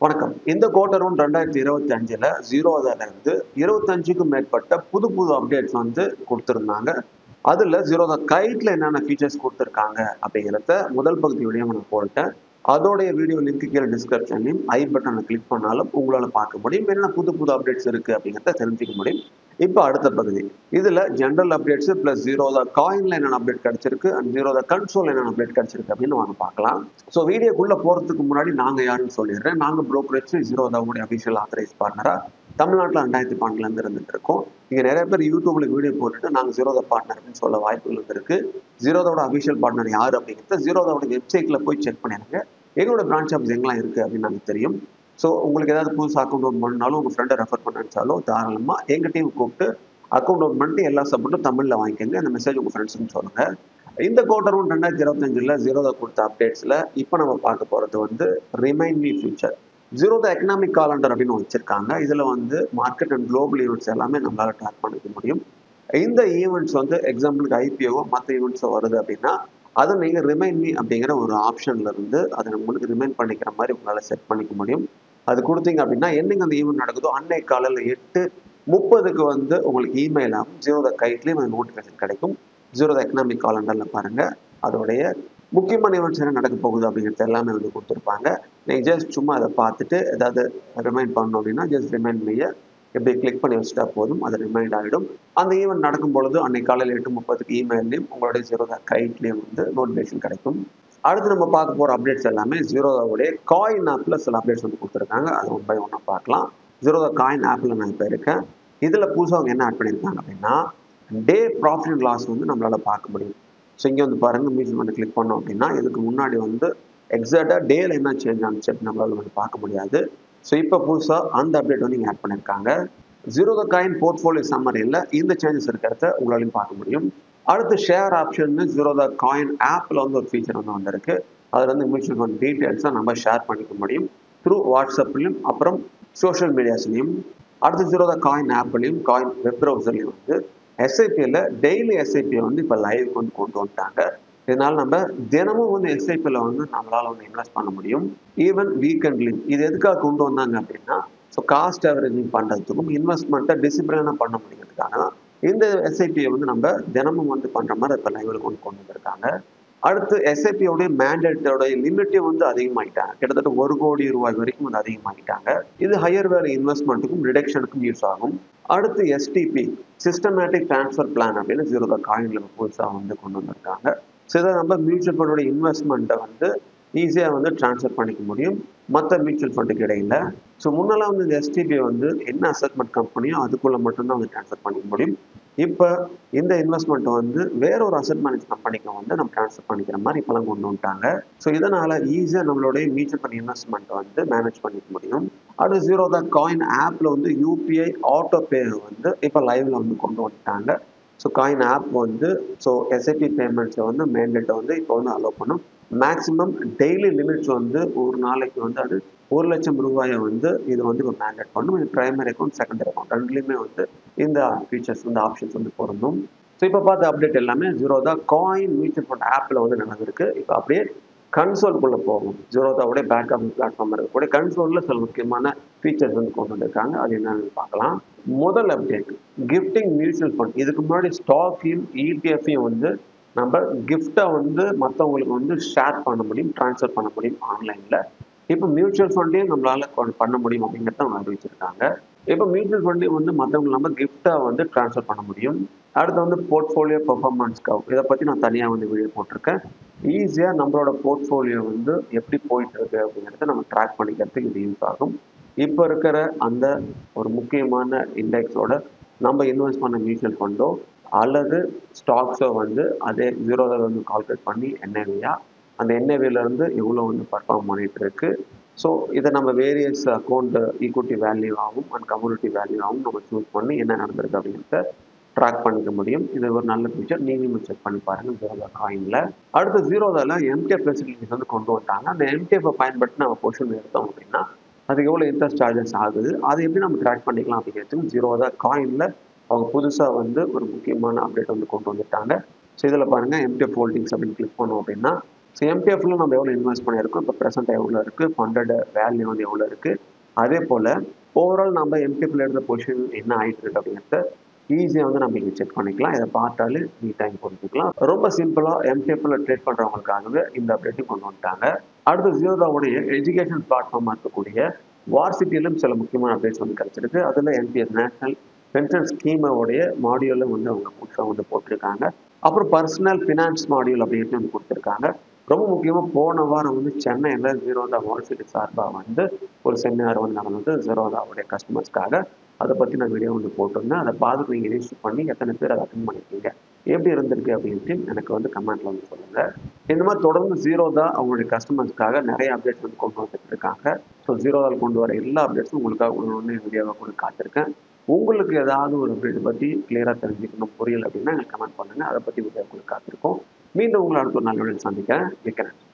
வணக்கம். இந்த குவார்ட்டர் 1 2025ல ஜீரோதால இருந்து 25க்கும் மேற்பட்ட புது அப்டேட்ஸ் வந்து குடுத்திருந்தாங்க. அதுல ஜீரோதா கைட்ல என்னென்ன ஃபீச்சர்ஸ் குடுத்திருக்காங்க அப்படிங்கிறத முதல் பகுதியோடயே நான் போட்டேன். அதோடைய வீடியோ லிங்க் கீழ டிஸ்கிரிப்ஷன்லயும் ஐ பட்டன்ல கிளிக் பண்ணாலும் உங்களால பார்க்க முடியும். என்னென்ன புது அப்டேட்ஸ் இருக்கு அப்படிங்கிறத தெரிஞ்சுக்க முடியும். இப்ப அடுத்த பகுதி. இதுல ஜெனரல் அப்டேட்ஸ் பிளஸ் ஜீரோதா காயின்ல என்னென்ன அப்டேட் கிடைச்சிருக்கு அண்ட் ஜீரோதா கன்சோல் என்னென்ன அப்டேட் கிடைச்சிருக்கு அப்படின்னு வாங்க பார்க்கலாம். ஸோ வீடியோக்குள்ள போறதுக்கு முன்னாடி நாங்க யாருன்னு சொல்லிடுறேன். நாங்க புரோக்கரேஜ் ஜீரோதாவுடைய அபிஷியல் ஆத்தரைஸ் பார்ட்னரா தமிழ்நாட்டில் 2012 இருந்துட்டு இருக்கோம். இங்க நிறைய பேர் யூடியூப்ல வீடியோ போட்டுட்டு நாங்க ஜீரோதா பார்ட்னர் அப்படின்னு சொல்ல வாய்ப்புகள் இருக்கு. ஜீரோதாவோட அபிஷியல் பார்ட்னர் யாரு அப்படிங்கிறத ஜீரோதாவோட வெப்சைட்ல போய் செக் பண்ணிடுங்க. எங்களோட பிரான்ச் ஆஃபீஸ் எங்கெல்லாம் இருக்கு அப்படின்னு நமக்கு தெரியும். ஸோ உங்களுக்கு ஏதாவது புதுசு அக்கௌண்ட் ஓப்பன் பண்ணாலும் உங்கள் ஃப்ரெண்டை ரெஃபர் பண்ண நினைச்சாலும் தாராளமாக எங்கள் டீம் கூப்பிட்டு அக்கௌண்ட் ஓப்பன் பண்ணிட்டு எல்லா சப்போர்ட்டும் தமிழில் வாங்கிக்கோங்க. அந்த மெசேஜ் உங்கள் ஃப்ரெண்ட்ஸுன்னு சொல்லுங்கள். இந்த குவார்ட்டர் 1 2025ல் ஜீரோதா கொடுத்த அப்டேட்ஸில் இப்போ நம்ம பார்க்க போகிறது வந்து remind me future. Zerodha economic calendar அப்படின்னு வச்சிருக்காங்க. இதில் வந்து மார்க்கெட் அண்ட் குளோபல் ஈவெண்ட்ஸ் எல்லாமே நம்மளால ட்ராக் பண்ணிக்க முடியும். இந்த ஈவெண்ட்ஸ் வந்து எக்ஸாம்பிளுக்கு ஐபிஓ மற்ற ஈவெண்ட்ஸோ வருது அப்படின்னா அதை நீங்கள் ரிமைண்ட் மீ அப்படிங்கிற ஒரு ஆப்ஷன்ல இருந்து அதை உங்களுக்கு ரிமைண்ட் பண்ணிக்கிற மாதிரி உங்களால் செட் பண்ணிக்க முடியும். அது கொடுத்தீங்க அப்படின்னா என்னைக்கு அந்த ஈவெண்ட் நடக்குதோ அன்னைக்கு காலையில் 8:30 வந்து உங்களுக்கு இமெயில் ஆகும். ஜீரோதா கைட்லேயும் அந்த நோட்டிஃபிகேஷன் கிடைக்கும். ஜீரோதா எக்கனாமிக் காலண்டரில் பாருங்க அதோடைய முக்கியமான ஈவெண்ட்ஸ் என்ன நடக்க போகுது அப்படிங்கிறது எல்லாமே வந்து கொடுத்துருப்பாங்க. நீங்கள் ஜஸ்ட் சும்மா அதை பார்த்துட்டு ஏதாவது ரிமைண்ட் பண்ணணும் அப்படின்னா ஜஸ்ட் ரிமைண்ட் மீயை எப்படி கிளிக் பண்ணி வச்சுட்டா போதும், அது ரிமைண்ட் ஆகிடும். அந்த ஈவெண்ட் நடக்கும் பொழுது அன்னைக்கு காலையில் 8:30 இமெயிலையும் உங்களுடைய ஜீரோதா கைட்லேயும் வந்து நோட்டிஃபிகேஷன் கிடைக்கும். அடுத்து நம்ம பார்க்க போகிற அப்டேட்ஸ் எல்லாமே ஜீரோதாவுடைய காயின் ஆப்பில் சில அப்டேட்ஸ் வந்து கொடுத்துருக்காங்க. அது ஒன் பை ஒன்னாக பார்க்கலாம். ஜீரோதா காயின் ஆப்பில் நான் இப்போ இருக்கேன். இதில் புதுசாக அவங்க என்ன ஆட் பண்ணியிருக்காங்க அப்படின்னா டே ப்ராஃபிட் அண்ட் லாஸ் வந்து நம்மளால் பார்க்க முடியும். ஸோ இங்கே வந்து பாருங்கள் மியூச்சுவல் ஃபண்ட் கிளிக் பண்ணோம் அப்படின்னா இதுக்கு முன்னாடி வந்து எக்ஸாக்டாக டேல என்ன சேஞ்ச் ஆனிச்சு அப்படின்னு நம்மளால் வந்து பார்க்க முடியாது. ஸோ இப்போ புதுசாக அந்த அப்டேட் வந்து இங்கே ஆட் பண்ணியிருக்காங்க. ஜீரோதா காயின் போர்ட்ஃபோலியோ சம்மரியில் இந்த சேஞ்சஸ் இருக்கிறத உங்களாலையும் பார்க்க முடியும். அடுத்து ஷேர் ஆப்ஷன் ஜீரோதா காயின் ஆப்பில் வந்து ஒரு ஃபீச்சர் வந்து வந்திருக்கு. அதில் வந்து மியூச்சுவல் ஃபண்ட் டீட்டெயில்ஸை நம்ம ஷேர் பண்ணிக்க முடியும் த்ரூ வாட்ஸ்அப்லையும் அப்புறம் சோஷியல் மீடியாஸ்லையும். அடுத்து ஜீரோதா காயின் ஆப்லையும் காயின் வெப் ப்ரௌசர்லையும் வந்து எஸ்ஐபியில் டெய்லி எஸ்ஐபியை வந்து இப்போ லைவுக்கு வந்து கொண்டு வந்துட்டாங்க. இதனால நம்ம தினமும் வந்து எஸ்ஐபியில் வந்து நம்மளால் வந்து இன்வெஸ்ட் பண்ண முடியும். ஈவன் வீக்கெண்ட்லையும். இது எதுக்காக கொண்டு வந்தாங்க அப்படின்னா ஸோ காஸ்ட் ஆவரேஜிங் பண்ணுறதுக்கும் இன்வெஸ்ட்மெண்ட்டை டிசிப்ளினாக பண்ண முடியுறதுக்காக தான் இந்த எஸ்ஐபியை வந்து நம்ம தினமும் வந்து பண்ணுற மாதிரி இப்போ லைவில் கொண்டு வந்திருக்காங்க. அடுத்து எஸ்ஐபியோடைய மேண்டேட்டோடைய லிமிட்டையும் வந்து அதிகமாகிட்டாங்க. கிட்டத்தட்ட 1 கோடி ரூபாய் வரைக்கும் வந்து அதிகமாகிட்டாங்க. இது ஹையர் வேல்யூ இன்வெஸ்ட்மெண்ட்டுக்கும் ரிடக்ஷனுக்கும் யூஸ் ஆகும். அடுத்து எஸ்டிபி சிஸ்டமேட்டிக் டிரான்ஸ்ஃபர் பிளான் அப்படின்னு ஜீரோதா காயின்ல புதுசாக வந்து கொண்டு வந்திருக்காங்க. ஸோ இதை நம்ம மியூச்சுவல் ஃபண்டோட இன்வெஸ்ட்மெண்ட்டை வந்து ஈஸியாக வந்து டிரான்ஸ்ஃபர் பண்ணிக்க முடியும் மற்ற மியூச்சுவல் ஃபண்டுக்கு இடையில. ஸோ முன்னெல்லாம் வந்து இந்த எஸ்டிபி வந்து என்ன அசெட்மெண்ட் கம்பெனியோ அதுக்குள்ளே மட்டும்தான் வந்து டிரான்ஸ்ஃபர் பண்ணிக்க முடியும். இப்போ இந்த இன்வெஸ்ட்மெண்ட்டை வந்து வேற ஒரு அசெட் மேனேஜ் கம்பெனிக்கு வந்து நம்ம டிரான்ஸ்ஃபர் பண்ணிக்கிற மாதிரி இப்போலாம் கொண்டு வந்துட்டாங்க. ஸோ இதனால் ஈஸியாக நம்மளுடைய மியூச்சுவல் ஃபண்ட் இன்வெஸ்ட்மெண்ட்டை வந்து மேனேஜ் பண்ணிக்க முடியும். அடுத்து ஜீரோதா காயின் ஆப்பில் வந்து யூபிஐ ஆட்டோ பே வந்து இப்போ லைவ்ல வந்து கொண்டு வந்துட்டாங்க. ஸோ காயின் ஆப் வந்து ஸோ எஸ்ஐபி பேமெண்ட்ஸை வந்து மேண்டேட்டை வந்து இப்போ வந்து அலோவ் பண்ணும். மேக்ஸிமம் டெய்லி லிமிட்ஸ் வந்து ஒரு நாளைக்கு வந்து அது 1 லட்சம் ரூபாயை வந்து இது வந்து இப்போ மேண்டேட் பண்ணும். இது பிரைமரி அக்கௌண்ட் செகண்டரி அக்கௌண்ட் ரெண்டுலேயுமே வந்து இந்த ஃபீச்சர்ஸ் வந்து ஆப்ஷன்ஸ் வந்து பொருந்தும். ஸோ இப்போ பார்த்த அப்டேட் எல்லாமே ஜீரோதா காயின் மியூச்சுவல் ஃபண்ட் ஆப்பில் வந்து நடந்திருக்கு. இப்போ அப்படியே கன்சோல்குள்ளே போகும். ஜீரோதாவுடைய பேக் ஆஃபீஸ் பிளாட்ஃபார்ம் இருக்கக்கூடிய கன்சோலில் சில முக்கியமான ஃபீச்சர்ஸ் வந்து கொண்டு வந்திருக்காங்க. அது என்னன்னு பார்க்கலாம். முதல் அப்டேட் கிஃப்டிங் மியூச்சுவல் ஃபண்ட். இதுக்கு முன்னாடி ஸ்டாக்கையும் இடிஎஃப்பையும் வந்து நம்ம கிஃப்டை வந்து மற்றவங்களுக்கு வந்து ஷேர் பண்ண முடியும், ட்ரான்ஸ்ஃபர் பண்ண முடியும் ஆன்லைனில். இப்போ மியூச்சுவல் ஃபண்டையும் நம்மளால பண்ண முடியும் அப்படிங்கிறத அவங்க அறிவிச்சிருக்காங்க. இப்போ மியூச்சுவல் ஃபண்டையும் வந்து மற்றவங்களுக்கு நம்ம கிஃப்டை வந்து ட்ரான்ஸ்ஃபர் பண்ண முடியும். அடுத்து வந்து போர்ட்ஃபோலியோ பெர்ஃபார்மன்ஸ் கவ். இதை பற்றி நான் தனியாக வந்து வீடியோ போட்டிருக்கேன். ஈஸியாக நம்மளோட போர்ட்ஃபோலியோ வந்து எப்படி போயிட்டு இருக்கு அப்படிங்கிறத நம்ம ட்ராக் பண்ணிக்கிறதுக்கு இது யூஸ் ஆகும். இப்போ இருக்கிற அந்த ஒரு முக்கியமான இண்டெக்ஸோட நம்ம இன்வெஸ்ட் பண்ண மியூச்சுவல் ஃபண்டோ அல்லது ஸ்டாக்ஸோ வந்து அதே ஜீரோதை வந்து கால்குலேட் பண்ணி என்ஏவியா அந்த என்ஏவிலேருந்து எவ்வளோ வந்து பர்ஃபார்ம் பண்ணிட்டு இருக்கு. ஸோ இதை நம்ம வேரியஸ் அக்கௌண்ட் ஈக்விட்டி வேல்யூ ஆகும் அண்ட் கம்யூனிட்டி வேல்யூ ஆகும் நம்ம சூஸ் பண்ணி என்ன நடந்திருக்கு அப்படிங்கிறத ட்ராக் பண்ணிக்க முடியும். இது ஒரு நல்ல ஃபீச்சர். நீங்களும் செக் பண்ணி பாருங்கள் ஜீரோதா காயினில். அடுத்து ஜீரோதாவில் எம்டிஎஃப் ஃபெசிலிட்டிஸ் வந்து கொண்டு வந்துட்டாங்க. அந்த எம்டிஎஃப்பை பயன்படுத்தி நம்ம பொசிஷன் எடுத்தோம் அப்படின்னா அதுக்கு எவ்வளோ இன்ட்ரெஸ்ட் சார்ஜஸ் ஆகுது, அதை எப்படி நம்ம ட்ராக் பண்ணிக்கலாம் அப்படிங்கிறதுக்கு ஜீரோதா காயினில் அவங்க புதுசாக வந்து ஒரு முக்கியமான அப்டேட் வந்து கொண்டு வந்துட்டாங்க. ஸோ இதில் பாருங்கள் எம்டிஎஃப் ஹோல்டிங்ஸ் அப்படின்னு கிளிக் பண்ணோம் அப்படின்னா ஸோ எம்பிஎஃப்ல நம்ம எவ்வளோ இன்வெஸ்ட் பண்ணியிருக்கோம், இப்போ ப்ரெசென்ட் எவ்வளோ இருக்குது, ஃபண்டட் வேல்யூ வந்து எவ்வளோ இருக்குது, அதே போல் ஓவரால் நம்ம எம்பிஎஃப்ல எடுத்த பொசிஷன் என்ன ஆகிட்டு இருக்கு அப்படிங்கிறத ஈஸியாக வந்து நம்ம இங்கே செக் பண்ணிக்கலாம். இதை பார்த்தாலே நீட்டாக புரிஞ்சுக்கலாம். ரொம்ப சிம்பிளாக எம்பிஎஃப்ல ட்ரேட் பண்ணுறவங்களுக்காகவே இந்த அப்டேட்டும் கொண்டு வந்துட்டாங்க. அடுத்து ஜீரோதாவுடைய எஜுகேஷன் பிளாட்ஃபார்மாக இருக்கக்கூடிய வார்சிட்டியிலும் சில முக்கியமான அப்டேட்ஸ் வந்து கிடைச்சிருக்கு. அதில் என்பிஎஸ் நேஷனல் பென்ஷன் ஸ்கீமோடைய மாடியூலும் வந்து அவங்க புதுசாக வந்து போட்டிருக்காங்க. அப்புறம் பர்சனல் ஃபினான்ஸ் மாடியூல் அப்படின்ட்டு வந்து கொடுத்துருக்காங்க. ரொம்ப முக்கியமாக போன வாரம் வந்து சென்னையில் ஜீரோதா வார்சிட்டி சார்பாக வந்து ஒரு செமினார் வந்து நடந்தது ஜீரோதாவுடைய கஸ்டமர்ஸ்க்காக. அதை பற்றி நான் வீடியோ வந்து போட்டிருந்தேன். அதை பார்த்து நீங்கள் ரிஜிஸ்டர் பண்ணி எத்தனை பேர் அதை அட்டென்ட் பண்ணியிருக்கீங்க, எப்படி இருந்திருக்கு அப்படின்ட்டு எனக்கு வந்து கமெண்ட்ல வந்து சொல்லுங்கள். இந்த மாதிரி தொடர்ந்து ஜீரோதா அவங்களுடைய கஸ்டமர்ஸ்க்காக நிறைய அப்டேட்ஸ் வந்து கொண்டு வந்துட்டு இருக்காங்க. ஸோ ஜீரோதாவில் கொண்டு வர எல்லா அப்டேட்ஸும் உங்களுக்காக ஒன்று வீடியோவாக கூட காத்திருக்கேன். உங்களுக்கு ஏதாவது ஒரு அப்டேட் பற்றி கிளியராக தெரிஞ்சுக்கணும், புரியல அப்படின்னா எனக்கு கமெண்ட் பண்ணுங்கள். அதை பற்றி வீடியோ கூட காத்திருக்கோம். மீண்டும் உங்களை அடுத்த ஒரு நல்ல வீடியோ சந்திக்கிறேன். மிக்க நன்றி.